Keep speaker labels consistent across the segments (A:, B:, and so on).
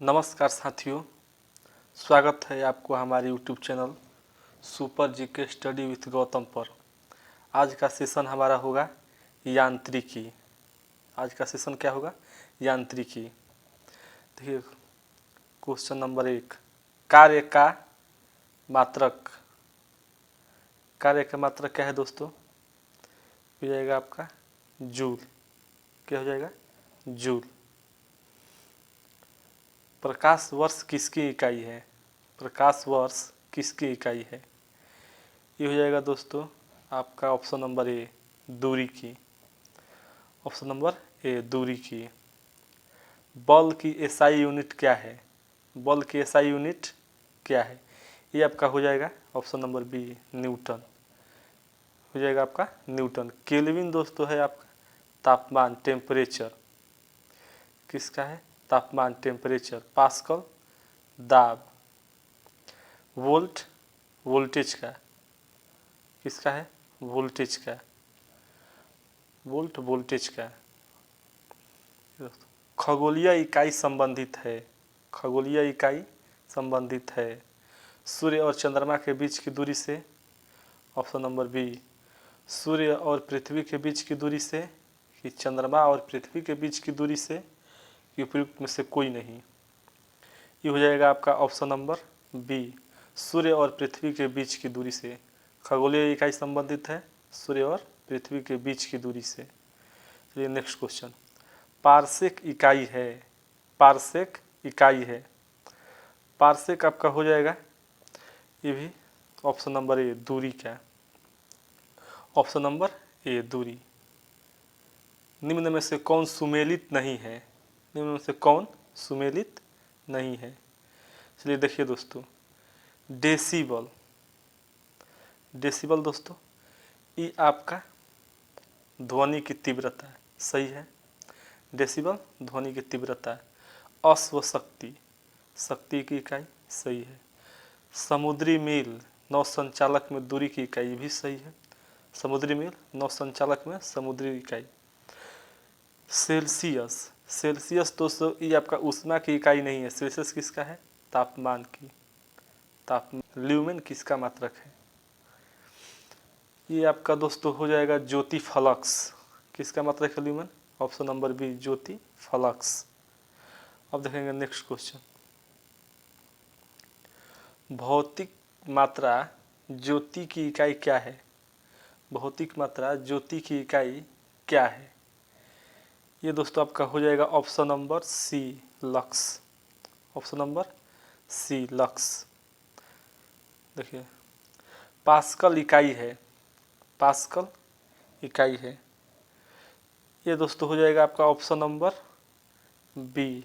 A: नमस्कार साथियों, स्वागत है आपको हमारे YouTube channel super GK study with Gautam पर। आज का सेशन हमारा होगा यांत्रिकी। आज का सेशन क्या होगा? यांत्रिकी। देखिए क्वेश्चन नंबर 1, कार्य का मात्रक। कार्य का मात्रक क्या है दोस्तों? हो जाएगा आपका जूल। क्या हो जाएगा? जूल। प्रकाश वर्ष किसकी इकाई है? प्रकाश वर्ष किसकी इकाई है? ये हो जाएगा दोस्तों आपका ऑप्शन नंबर ए, दूरी की। ऑप्शन नंबर ए, दूरी की। बल की एसआई यूनिट क्या है? बल की एसआई यूनिट क्या है? ये आपका हो जाएगा ऑप्शन नंबर बी, न्यूटन। हो जाएगा आपका न्यूटन। केल्विन दोस्तों है आपका तापमान, टेम्परेचर। किसका है? तापमान, टेम्परेचर। पास्कल दाब। वोल्ट वोल्टेज का। किसका है? वोल्टेज का। वोल्ट वोल्टेज का। खगोलीय इकाई संबंधित है। खगोलीय इकाई संबंधित है सूर्य और चंद्रमा के बीच की दूरी से। ऑप्शन नंबर बी, सूर्य और पृथ्वी के बीच की दूरी से, कि चंद्रमा और पृथ्वी के बीच की दूरी से, कि उपयुक्त में से कोई नहीं। ये हो जाएगा आपका ऑप्शन नंबर बी, सूर्य और पृथ्वी के बीच की दूरी से। खगोलीय इकाई संबंधित है सूर्य और पृथ्वी के बीच की दूरी से। चलिए नेक्स्ट क्वेश्चन। पारसेक इकाई है। पारसेक इकाई है। पारसेक आपका हो जाएगा ये भी ऑप्शन नंबर ए, दूरी का। ऑप्शन नंबर ए, दूरी। निम्न में से कौन सुमेलित नहीं है? निम्न में से कौन सुमेलित नहीं है? चलिए देखिए दोस्तों, डेसिबल। डेसिबल दोस्तों ये आपका ध्वनि की तीव्रता है, सही है। डेसिबल ध्वनि की तीव्रता है। अश्व शक्ति, शक्ति की इकाई, सही है। समुद्री मील, नौ संचालक में दूरी की इकाई, भी सही है। समुद्री मील नौ संचालक में समुद्री इकाई। सेल्सियस, सेल्सियस दोस्तों ये आपका ऊष्मा की इकाई नहीं है। सेल्सियस किसका है? तापमान की। तापमान। ल्यूमेन किसका मात्रक है? ये आपका दोस्तों हो जाएगा ज्योति फ्लक्स। किसका मात्रक है ल्यूमेन? ऑप्शन नंबर बी, ज्योति फ्लक्स। अब देखेंगे नेक्स्ट क्वेश्चन। भौतिक मात्रा ज्योति की इकाई क्या है? भौतिक मात्रा ज्योति की इकाई क्या है? ये दोस्तों आपका हो जाएगा option number C, lux. Option number C, lux. देखिए पास्कल इकाई है। पास्कल इकाई है। ये दोस्तों हो जाएगा आपका ऑप्शन नंबर बी,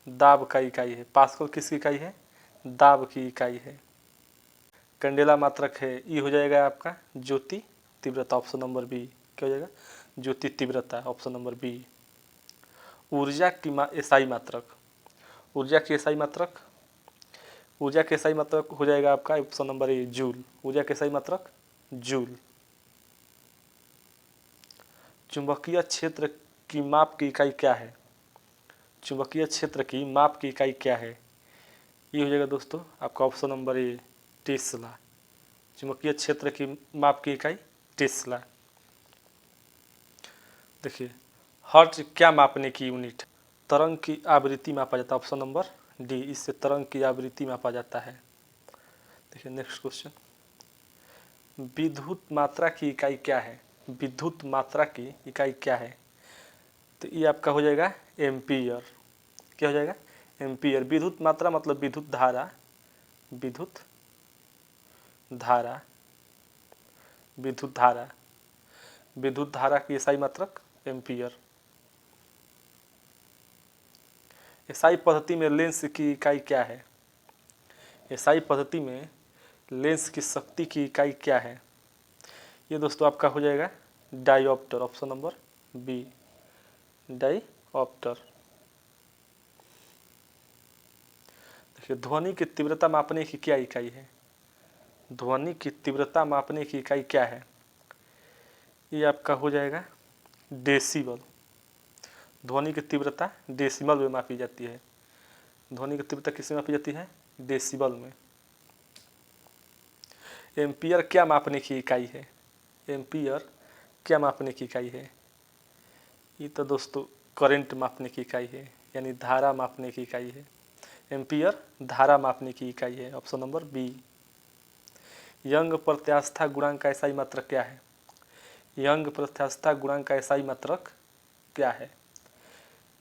A: दाब का इकाई है। पास्कल किसकी इकाई है? दाब की इकाई है। कैंडेला मात्रक है। ये हो जाएगा आपका ज्योति तीव्रता। ऑप्शन नंबर बी क्या हो जाएगा? ज्योति तीव्रता। Option number B. ऊर्जा की एसआई मात्रक। ऊर्जा की एसआई मात्रक। ऊर्जा के एसआई मात्रक हो जाएगा आपका ऑप्शन नंबर ए, जूल। ऊर्जा के एसआई मात्रक जूल। चुंबकीय क्षेत्र की माप की इकाई क्या है? चुंबकीय क्षेत्र की माप की इकाई क्या है? ये हो जाएगा दोस्तों आपका ऑप्शन नंबर ए, टेस्ला। चुंबकीय क्षेत्र की माप की इकाई टेस्ला। देखिए हर्ट्ज क्या मापने की यूनिट? तरंग की आवृत्ति मापा जाता है। ऑप्शन नंबर डी, इससे तरंग की आवृत्ति मापा जाता है। देखिए नेक्स्ट क्वेश्चन। विद्युत मात्रा की इकाई क्या है? विद्युत मात्रा की इकाई क्या है? तो ये आपका हो जाएगा एम्पियर। क्या हो जाएगा? एम्पियर। विद्युत मात्रा मतलब विद्युत धारा। विद्युत धारा। विद्युत धारा। विद्युत धारा की एसआई मात्रक एम्पियर। एसआई पद्धति में लेंस की इकाई क्या है? एसआई पद्धति में लेंस की शक्ति की इकाई क्या है? ये दोस्तों आपका हो जाएगा dioptre. Option number B, dioptre. देखिए ध्वनि की तीव्रता मापने की क्या इकाई है? ध्वनि की तीव्रता मापने की इकाई क्या है? ये आपका हो जाएगा डेसिबल। ध्वनि की तीव्रता डेसिमल में मापी जाती है। ध्वनि की तीव्रता किस में मापी जाती है? डेसिबल में। एम्पियर क्या मापने की इकाई है? एम्पियर क्या मापने की इकाई है? ये तो दोस्तों करंट मापने की इकाई है, यानी धारा मापने की इकाई है। एम्पियर धारा मापने की इकाई है। Option number B. यंग प्रत्यास्था गुणांक का एसआई मात्रक क्या है? यंग प्रत्यास्था गुणांक का एसआई मात्रक क्या है?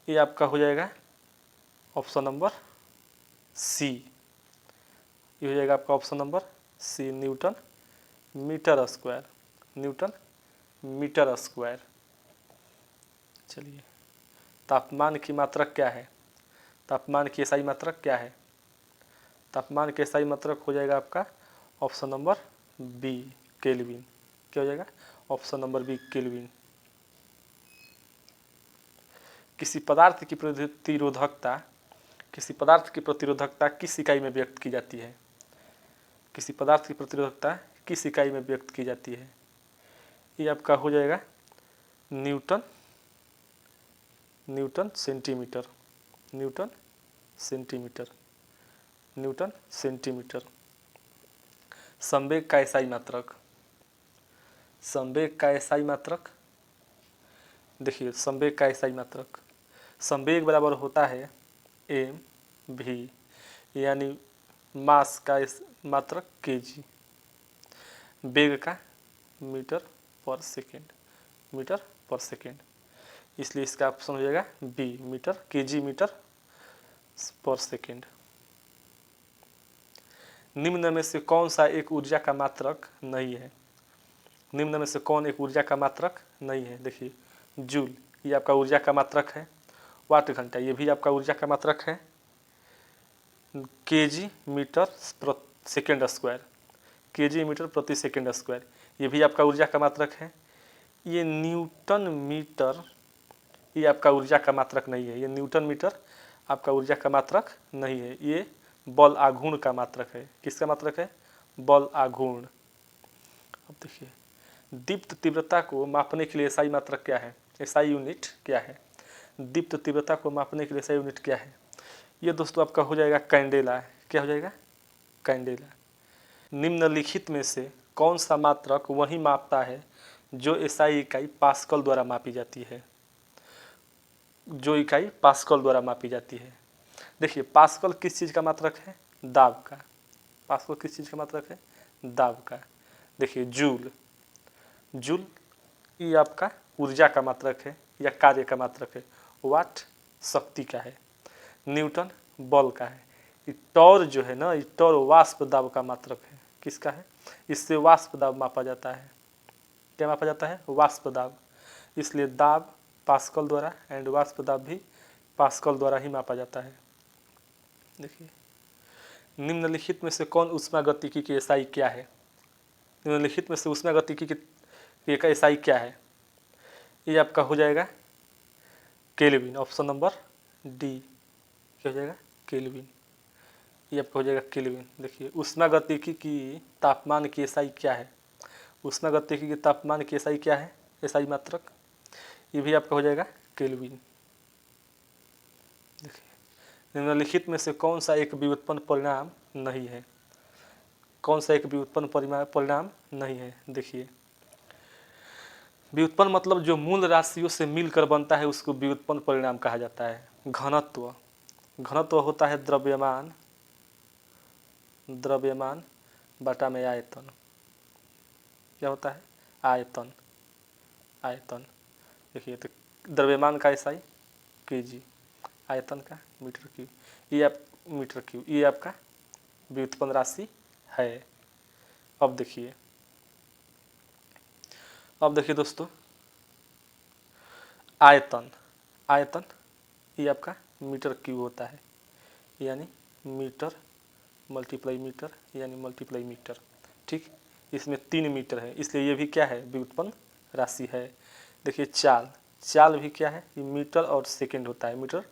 A: ये आपका हो जाएगा ऑप्शन नंबर सी। ये हो जाएगा आपका option number C, newton metre square. Newton metre square. चलिए, तापमान की मात्रक क्या है? तापमान की एसआई मात्रक क्या है? तापमान की एसआई मात्रक हो जाएगा आपका ऑप्शन नंबर बी, केल्विन। क्या हो जाएगा? Option number B, kelvin. किसी पदार्थ की प्रतिरोधकता किस इकाई में व्यक्त की जाती है? किसी पदार्थ की प्रतिरोधकता किस इकाई में व्यक्त की जाती है? ये आपका हो जाएगा Newton centimetre. Newton centimetre. Newton centimetre. संवेग का एसआई मात्रक। संवेग का एसआई मात्रक, देखिए संवेग का एसआई मात्रक, संवेग बराबर होता है एम भी, यानी मास का मात्रक केजी, वेग का मीटर पर सेकेंड। मीटर पर सेकेंड, इसलिए इसका ऑप्शन हो जाएगा बी, मीटर, केजी मीटर पर सेकेंड। निम्न में से कौन सा एक ऊर्जा का मात्रक नहीं है? निम्न में से कौन एक ऊर्जा का मात्रक नहीं है? देखिए, जूल ये आपका ऊर्जा का मात्रक है। वाट घंटा ये भी आपका ऊर्जा का मात्रक है। केजी मीटर प्रति सेकेंड स्क्वायर, केजी मीटर प्रति सेकेंड स्क्वायर ये भी आपका ऊर्जा का मात्रक है। ये न्यूटन मीटर ये आपका ऊर्जा का मात्रक नहीं है। ये न्यूटन मीटर आपका ऊर्जा का मात्रक नहीं है। ये बल आघूर्ण का मात्रक है। किसका मात्रक है? बल आघूर्ण। अब देखिए, दीप्त तीव्रता को मापने के लिए एसआई मात्रक क्या है? एसआई यूनिट क्या है? दीप्त तीव्रता को मापने के लिए एसआई यूनिट क्या है? ये दोस्तों आपका हो जाएगा कैंडेला। क्या हो जाएगा? कैंडेला। निम्नलिखित में से कौन सा मात्रक वही मापता है जो एसआई इकाई पास्कल द्वारा मापी जाती है? जो इकाई पास्कल द्वारा मापी जाती है। देखिए, पास्कल किस चीज़ का मात्रक है? दाब का। पास्कल किस चीज़ का मात्रक है? दाब का। देखिए, जूल ये आपका ऊर्जा का मात्रक है या कार्य का मात्रक है। वाट शक्ति का है। न्यूटन बल का है। टॉर जो है ना, टॉर वाष्प दाब का मात्रक है। किसका है? इससे वाष्प दाब मापा जाता है। क्या मापा जाता है? वाष्प दाब। इसलिए दाब पास्कल द्वारा एंड वाष्प दाब भी पास्कल द्वारा ही मापा जाता है। देखिए, निम्नलिखित में से कौन ऊष्मागतिकी की एसआई क्या है? निम्नलिखित में से ऊष्मागतिकी की एसआई क्या है? ये आपका हो जाएगा केल्विन। Option number D. क्या हो जाएगा? केल्विन। ये आपका हो जाएगा केल्विन। देखिए, ऊष्मागतिकी की तापमान की एसआई क्या है? ऊष्मागतिकी की तापमान की एसआई क्या है? एसआई मात्रक, ये भी आपका हो जाएगा केल्विन। देखिए, निम्नलिखित में से कौन सा एक व्युत्पन्न परिणाम नहीं है? कौन सा एक व्युत्पन्न परिणाम नहीं है? देखिए, व्युत्पन्न मतलब जो मूल राशियों से मिलकर बनता है उसको व्युत्पन्न परिणाम कहा जाता है। घनत्व, घनत्व होता है द्रव्यमान बटा में आयतन। क्या होता है? आयतन। देखिए, तो द्रव्यमान का एसआई केजी, आयतन का मीटर क्यूब, ये आप मीटर क्यूब, ये आपका व्युत्पन्न राशि है। अब देखिए दोस्तों, आयतन ये आपका मीटर क्यूब होता है, यानी मीटर मल्टीप्लाई मीटर यानी मल्टीप्लाई मीटर। ठीक, इसमें 3 मीटर है, इसलिए ये भी क्या है? व्युत्पन्न राशि है। देखिए, चाल भी क्या है? ये मीटर और सेकेंड होता है। मीटर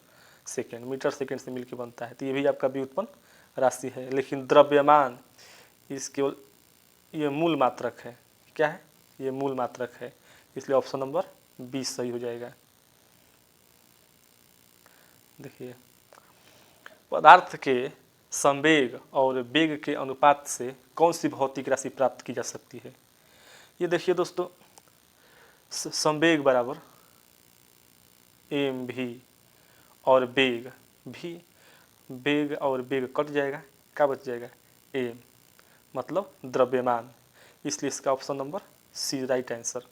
A: सेकेंड से मिलकर बनता है, तो ये भी आपका व्युत्पन्न राशि है। लेकिन द्रव्यमान इस केवल ये मूल मात्रक है। क्या है? ये मूल मात्रक है, इसलिए ऑप्शन नंबर 20 सही हो जाएगा। देखिए, पदार्थ के संवेग और वेग के अनुपात से कौन सी भौतिक राशि प्राप्त की जा सकती है। ये देखिए दोस्तों, संवेग बराबर एम भी और वेग भी, वेग और वेग कट जाएगा, क्या बच जाएगा एम, मतलब द्रव्यमान। इसलिए इसका option number C right answer.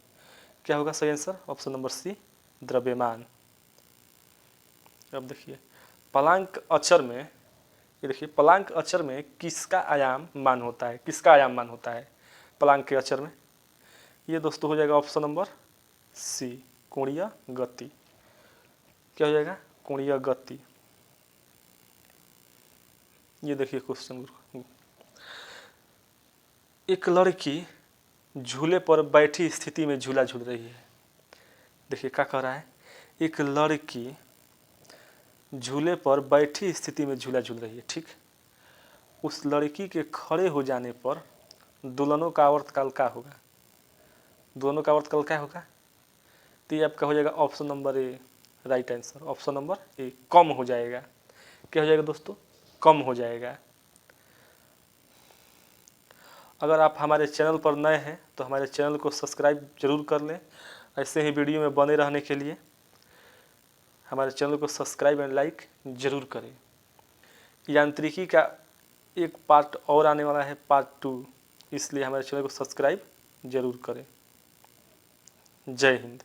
A: क्या होगा सही आंसर? ऑप्शन नंबर सी द्रव्यमान। अब देखिए प्लांक अचर में, ये देखिए प्लांक अचर में किसका आयाम मान होता है, किसका आयाम मान होता है प्लांक के अचर में? ये दोस्तों हो जाएगा ऑप्शन नंबर सी कोणीय गति। क्या हो जाएगा? कोणीय गति। ये देखिए क्वेश्चन, एक लड़की झूले पर बैठी स्थिति में झूला झूल रही है। देखिए क्या कह रहा है, एक लड़की झूले पर बैठी स्थिति में झूला झूल रही है, ठीक। उस लड़की के खड़े हो जाने पर दोलनों का आवर्तकाल क्या होगा? दोनों का आवर्तकाल क्या होगा? तो ये आपका हो जाएगा option number A right answer. Option number A कम हो जाएगा। क्या हो जाएगा दोस्तों? कम हो जाएगा। अगर आप हमारे चैनल पर नए हैं तो हमारे चैनल को सब्सक्राइब जरूर कर लें। ऐसे ही वीडियो में बने रहने के लिए हमारे चैनल को सब्सक्राइब एंड लाइक जरूर करें। यांत्रिकी का एक पार्ट और आने वाला है, पार्ट 2, इसलिए हमारे चैनल को सब्सक्राइब जरूर करें। जय हिंद।